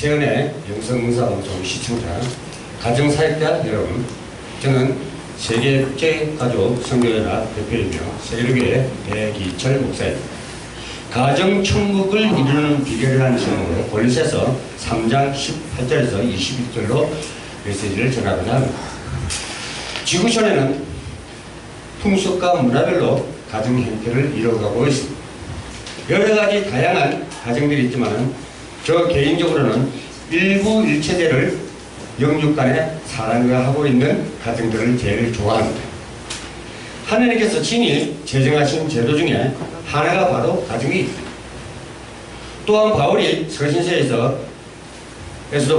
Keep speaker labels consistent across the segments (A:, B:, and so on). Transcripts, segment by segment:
A: 최근에 영성문사방송 시청자, 가정사역자 여러분, 저는 세계국제가족 선교연합 대표이며 세계교회 배기철 목사입니다. 가정천국을 이루는 비결이라는 제목으로 골로새서 3장 18절에서 21절로 메시지를 전하고자 합니다. 지구촌에는 풍속과 문화별로 가정 형태를 이뤄가고 있습니다. 여러 가지 다양한 가정들이 있지만 저 개인적으로는 일부 일체제를 영육 간에 사랑을 하고 있는 가정들을 제일 좋아합니다. 하나님께서 친히 제정하신 제도 중에 하나가 바로 가정이 있습니다. 또한 바울이 서신서에서도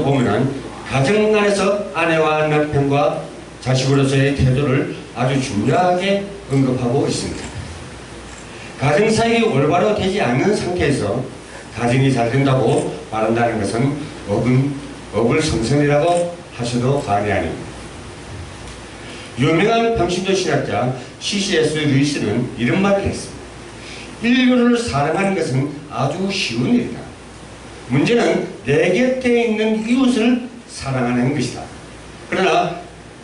A: 보면은 가정 안에서 아내와 남편과 자식으로서의 태도를 아주 중요하게 언급하고 있습니다. 가정사역이 올바로 되지 않는 상태에서 가정이 잘 된다고 말한다는 것은 어불성설이라고 하셔도 과언이 아닙니다. 유명한 평신도 신학자 C.S. 루이스는 이런 말을 했습니다. 인류를 사랑하는 것은 아주 쉬운 일이다. 문제는 내 곁에 있는 이웃을 사랑하는 것이다. 그러나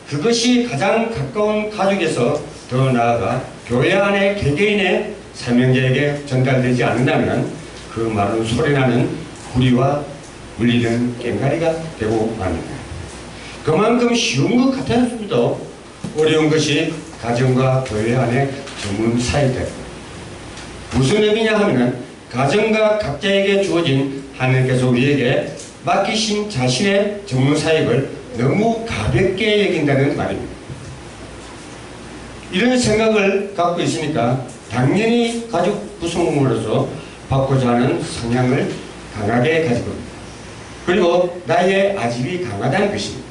A: 그것이 가장 가까운 가족에서 더 나아가 교회 안의 개개인의 사명자에게 전달되지 않는다면 그 말은 소리나는 구리와 울리는 꽹과리가 되고 맙니다. 그만큼 쉬운 것 같았음에도 어려운 것이 가정과 교회 안의 전문 사역입니다. 무슨 의미냐 하면 가정과 각자에게 주어진 하나님께서 우리에게 맡기신 자신의 전문 사역을 너무 가볍게 여긴다는 말입니다. 이런 생각을 갖고 있으니까 당연히 가족 구성원으로서 받고자 하는 성향을 강하게 가지고 있습니다. 그리고 나의 아집이 강하다는 것입니다.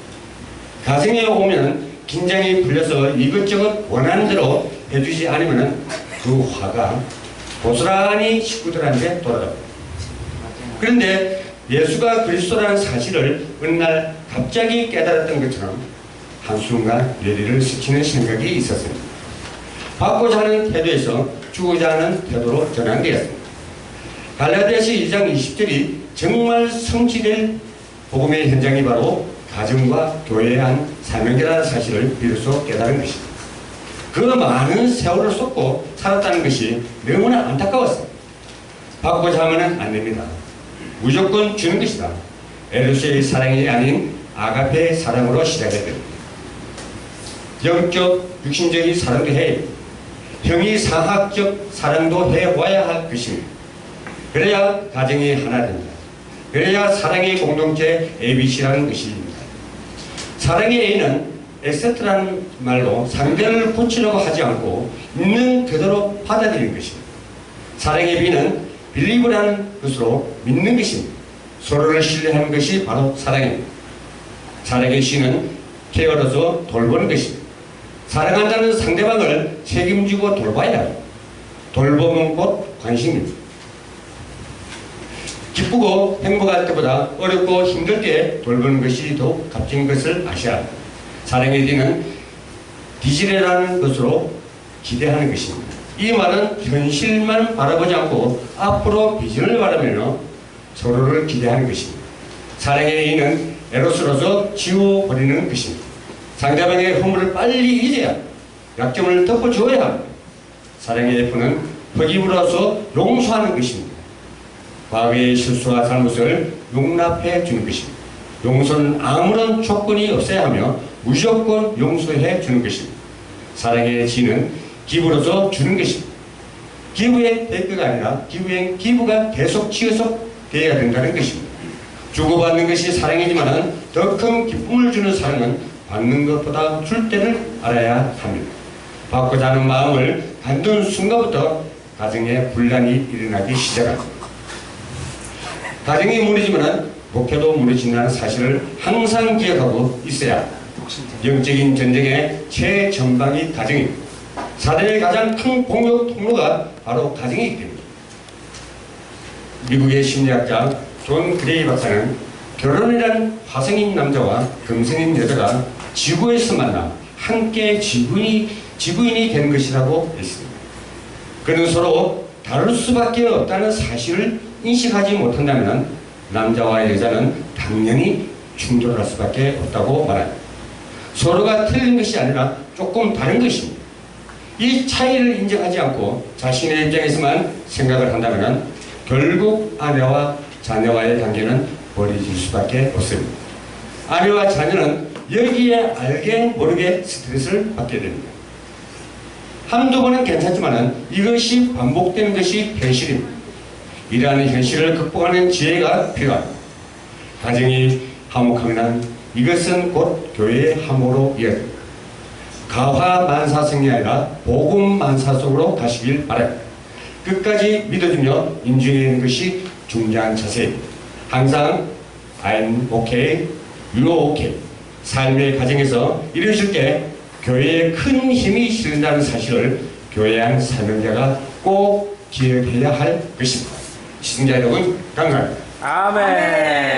A: 가정에 오면 긴장이 풀려서 이것저것 원하는 대로 해주지 않으면 그 화가 고스란히 식구들한테 돌아갑니다. 그런데 예수가 그리스도라는 사실을 어느 날 갑자기 깨달았던 것처럼 한순간 뇌리를 스치는 생각이 있었습니다. 받고자 하는 태도에서 주고자 하는 태도로 전환되었습니다. 갈라디아서 2장 20절이 정말 성취될 복음의 현장이 바로 가정과 교회에 한 사명이라는 사실을 비로소 깨달은 것입니다. 그 많은 세월을 쏟고 살았다는 것이 너무나 안타까웠습니다. 받고자 하면 안 됩니다. 무조건 주는 것이다. 에르세의 사랑이 아닌 아가페의 사랑으로 시작해야 됩니다. 영적, 육신적인 사랑도 해야 됩니다. 형이상학적 사랑도 해봐야 할 것입니다. 그래야 가정이 하나 됩니다. 그래야 사랑의 공동체 ABC라는 것입니다. 사랑의 A는 액셉트라는 말로 상대를 고치려고 하지 않고 있는 그대로 받아들이는 것입니다. 사랑의 B는 빌리브라는 것으로 믿는 것입니다. 서로를 신뢰하는 것이 바로 사랑입니다. 사랑의 C는 케어로서 돌보는 것입니다. 사랑한다는 상대방을 책임지고 돌봐야 합니다. 돌보는 곧 관심입니다. 기쁘고 행복할 때보다 어렵고 힘들 때 돌보는 것이 더욱 값진 것을 아셔야 합니다. 사랑의 D는 디지레라는 것으로 기대하는 것입니다. 이 말은 현실만 바라보지 않고 앞으로 비전을 바라며 서로를 기대하는 것입니다. 사랑의 E는 에로스로서 지워버리는 것입니다. 상대방의 허물을 빨리 잊어야 약점을 덮어줘야 합니다. 사랑의 F는 흑입으로서 용서하는 것입니다. 과거의 실수와 잘못을 용납해 주는 것입니다. 용서는 아무런 조건이 없어야 하며 무조건 용서해 주는 것입니다. 사랑의 G는 기부로서 주는 것입니다. 기부의 대가가 아니라 기부가 계속 지속되어야 된다는 것입니다. 주고받는 것이 사랑이지만 더 큰 기쁨을 주는 사랑은 받는 것보다 줄 때를 알아야 합니다. 받고자 하는 마음을 갖는 순간부터 가정에 분란이 일어나기 시작합니다. 가정이 무너지면 목회도 무너진다는 사실을 항상 기억하고 있어야 합니다. 영적인 전쟁의 최전방이 가정입니다. 사단의 가장 큰 공격 통로가 바로 가정이기 때문입니다. 미국의 심리학자 존 그레이 박사는 결혼이란 화성인 남자와 금성인 여자가 지구에서 만나 함께 지구인이 되는 것이라고 했습니다. 그는 서로 다를 수밖에 없다는 사실을 인식하지 못한다면 남자와 여자는 당연히 충돌할 수밖에 없다고 말합니다. 서로가 틀린 것이 아니라 조금 다른 것입니다. 이 차이를 인정하지 않고 자신의 입장에서만 생각을 한다면 결국 아내와 자녀와의 관계는 버려질 수밖에 없습니다. 아내와 자녀는 여기에 알게 모르게 스트레스를 받게 됩니다. 한두 번은 괜찮지만 이것이 반복되는 것이 현실입니다. 이러한 현실을 극복하는 지혜가 필요합니다. 가정이 화목하면 이것은 곧 교회의 화목으로 이어집니다. 가화만사성이 아니라 복음만사성으로 가시길 바랍니다. 끝까지 믿어주며 인중하는 것이 중요한 자세입니다. 항상 I'm okay, you're okay. 삶의 과정에서 이루어질 때 교회에 큰 힘이 실린다는 사실을 교회한 사명자가 꼭 기억해야 할 것입니다. 시청자 여러분, 감사합니다.
B: 아멘.